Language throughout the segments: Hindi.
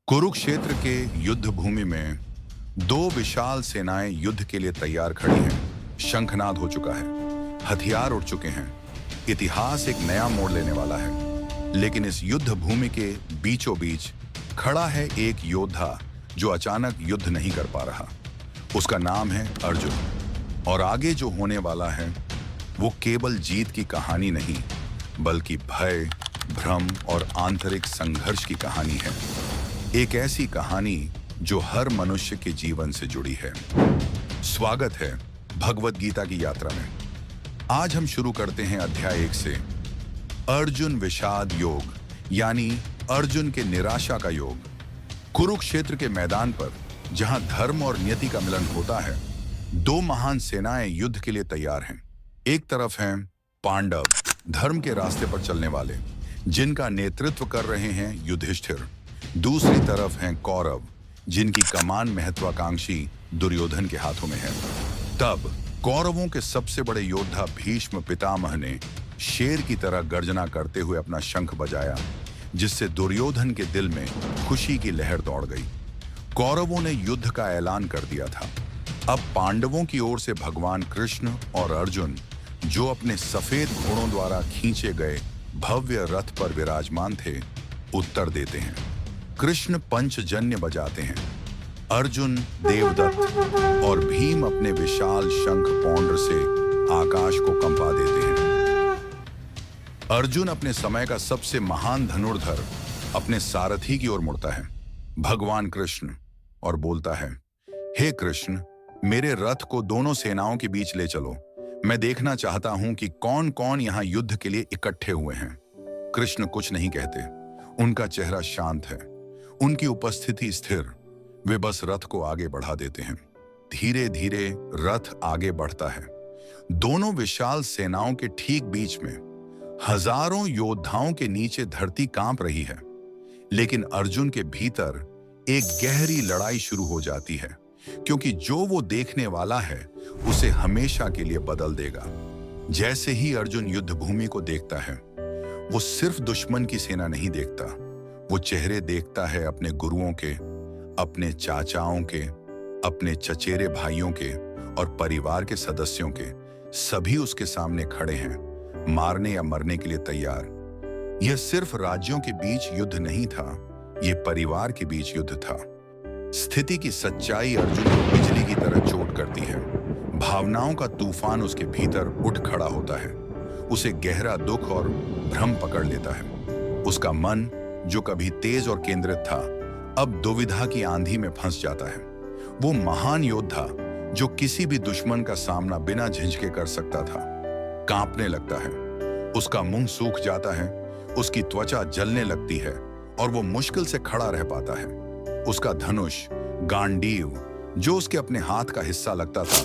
कुरुक्षेत्र के युद्ध भूमि में दो विशाल सेनाएं युद्ध के लिए तैयार खड़ी हैं। शंखनाद हो चुका है, हथियार उठ चुके हैं। इतिहास एक नया मोड़ लेने वाला है। लेकिन इस युद्ध भूमि के बीचों बीच खड़ा है एक योद्धा जो अचानक युद्ध नहीं कर पा रहा। उसका नाम है अर्जुन। और आगे जो होने वाला है वो केवल जीत की कहानी नहीं, बल्कि भय, भ्रम और आंतरिक संघर्ष की कहानी है। एक ऐसी कहानी जो हर मनुष्य के जीवन से जुड़ी है। स्वागत है भगवत गीता की यात्रा में। आज हम शुरू करते हैं अध्याय 1 से। अर्जुन विषाद योग, यानी अर्जुन के निराशा का योग। कुरुक्षेत्र के मैदान पर जहां धर्म और नियति का मिलन होता है, दो महान सेनाएं युद्ध के लिए तैयार हैं। एक तरफ हैं पांडव, धर्म के रास्ते पर चलने वाले, जिनका नेतृत्व कर रहे हैं युधिष्ठिर। दूसरी तरफ हैं कौरव, जिनकी कमान महत्वाकांक्षी दुर्योधन के हाथों में है। तब कौरवों के सबसे बड़े योद्धा भीष्म पितामह ने शेर की तरह गर्जना करते हुए अपना शंख बजाया, जिससे दुर्योधन के दिल में खुशी की लहर दौड़ गई। कौरवों ने युद्ध का ऐलान कर दिया था। अब पांडवों की ओर से भगवान कृष्ण और अर्जुन, जो अपने सफेद घोड़ों द्वारा खींचे गए भव्य रथ पर विराजमान थे, उत्तर देते हैं। कृष्ण पंचजन्य बजाते हैं, अर्जुन देवदत्त और भीम अपने विशाल शंख पौंड्र से आकाश को कंपा देते हैं। अर्जुन अपने समय का सबसे महान धनुर्धर अपने सारथी की ओर मुड़ता है, भगवान कृष्ण, और बोलता है, हे कृष्ण, मेरे रथ को दोनों सेनाओं के बीच ले चलो। मैं देखना चाहता हूं कि कौन कौन यहां युद्ध के लिए इकट्ठे हुए हैं। कृष्ण कुछ नहीं कहते, उनका चेहरा शांत है, उनकी उपस्थिति स्थिर। वे बस रथ को आगे बढ़ा देते हैं। धीरे धीरे रथ आगे बढ़ता है। दोनों विशाल सेनाओं के ठीक बीच में हजारों योद्धाओं के नीचे धरती कांप रही है। लेकिन अर्जुन के भीतर एक गहरी लड़ाई शुरू हो जाती है, क्योंकि जो वो देखने वाला है उसे हमेशा के लिए बदल देगा। जैसे ही अर्जुन युद्ध भूमि को देखता है, वो सिर्फ दुश्मन की सेना नहीं देखता, वो चेहरे देखता है अपने गुरुओं के, अपने चाचाओं के, अपने चचेरे भाइयों के और परिवार के सदस्यों के। सभी उसके सामने खड़े हैं, मारने या मरने के लिए तैयार। यह सिर्फ राज्यों के बीच युद्ध नहीं था, यह परिवार के बीच युद्ध था। स्थिति की सच्चाई अर्जुन को बिजली की तरह चोट करती है। भावनाओं का तूफान उसके भीतर उठ खड़ा होता है। उसे गहरा दुख और भ्रम पकड़ लेता है। उसका मन, जो कभी तेज और केंद्रित था, अब दुविधा की आंधी में फंस जाता है। वो महान योद्धा, जो किसी भी दुश्मन का सामना बिना झिझके कर सकता था, कांपने लगता है। उसका मुंह सूख जाता है, उसकी त्वचा जलने लगती है और वो मुश्किल से खड़ा रह पाता है। उसका धनुष, गांडीव, जो उसके अपने हाथ का हिस्सा लगता था,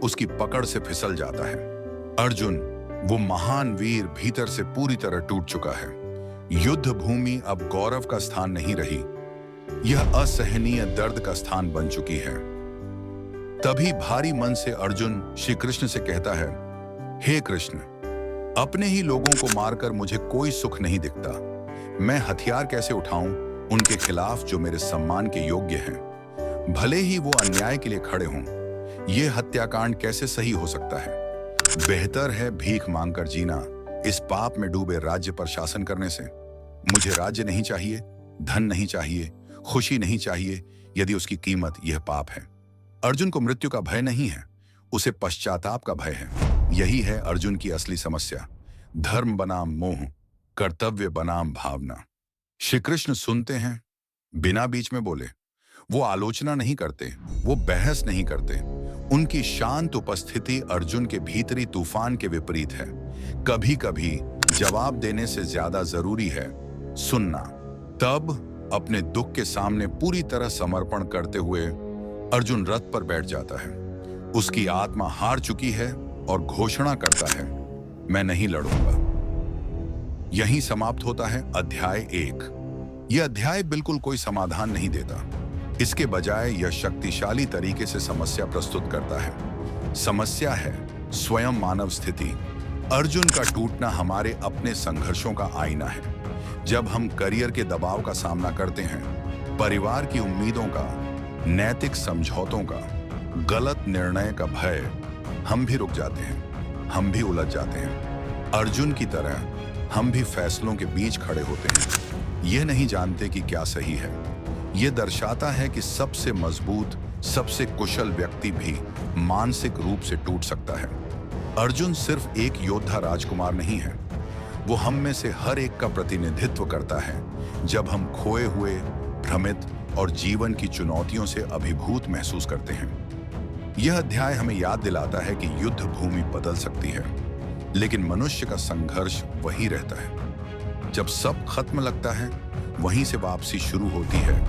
उसकी पकड़ से फिसल जाता है। अर्जुन, वो महान वीर, भीतर से पूरी तरह टूट चुका है। युद्ध भूमि अब गौरव का स्थान नहीं रही, यह असहनीय दर्द का स्थान बन चुकी है। तभी भारी मन से अर्जुन श्री कृष्ण से कहता है, हे कृष्ण, अपने ही लोगों को मारकर मुझे कोई सुख नहीं दिखता। मैं हथियार कैसे उठाऊं उनके खिलाफ जो मेरे सम्मान के योग्य हैं? भले ही वो अन्याय के लिए खड़े हों, यह हत्याकांड कैसे सही हो सकता है? बेहतर है भीख मांगकर जीना, इस पाप में डूबे राज्य पर शासन करने से। मुझे राज्य नहीं चाहिए, धन नहीं चाहिए, खुशी नहीं चाहिए, यदि उसकी कीमत यह पाप है। अर्जुन को मृत्यु का भय नहीं है, उसे पश्चाताप का भय है। यही है अर्जुन की असली समस्या। धर्म बनाम मोह, कर्तव्य बनाम भावना। श्री कृष्ण सुनते हैं, बिना बीच में बोले। वो आलोचना नहीं करते, वो बहस नहीं करते। उनकी शांत उपस्थिति अर्जुन के भीतरी तूफान के विपरीत है। कभी कभी जवाब देने से ज्यादा जरूरी है सुनना। तब अपने दुख के सामने पूरी तरह समर्पण करते हुए अर्जुन रथ पर बैठ जाता है। उसकी आत्मा हार चुकी है और घोषणा करता है, मैं नहीं लड़ूंगा। यहीं समाप्त होता है अध्याय 1। यह अध्याय बिल्कुल कोई समाधान नहीं देता। इसके बजाय यह शक्तिशाली तरीके से समस्या प्रस्तुत करता है। समस्या है स्वयं मानव स्थिति। अर्जुन का टूटना हमारे अपने संघर्षों का आईना है। जब हम करियर के दबाव का सामना करते हैं, परिवार की उम्मीदों का, नैतिक समझौतों का, गलत निर्णय का भय, हम भी रुक जाते हैं, हम भी उलझ जाते हैं। अर्जुन की तरह हम भी फैसलों के बीच खड़े होते हैं, यह नहीं जानते कि क्या सही है। यह दर्शाता है कि सबसे मजबूत, सबसे कुशल व्यक्ति भी मानसिक रूप से टूट सकता है। अर्जुन सिर्फ एक योद्धा राजकुमार नहीं है, वो हम में से हर एक का प्रतिनिधित्व करता है जब हम खोए हुए, भ्रमित और जीवन की चुनौतियों से अभिभूत महसूस करते हैं। यह अध्याय हमें याद दिलाता है कि युद्ध भूमि बदल सकती है, लेकिन मनुष्य का संघर्ष वही रहता है। जब सब खत्म लगता है, वहीं से वापसी शुरू होती है।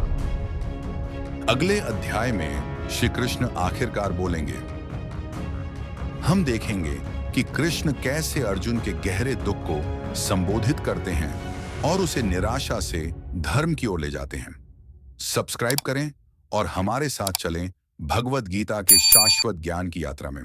अगले अध्याय में श्री कृष्ण आखिरकार बोलेंगे। हम देखेंगे कि कृष्ण कैसे अर्जुन के गहरे दुख को संबोधित करते हैं और उसे निराशा से धर्म की ओर ले जाते हैं। सब्सक्राइब करें और हमारे साथ चलें भगवद गीता के शाश्वत ज्ञान की यात्रा में।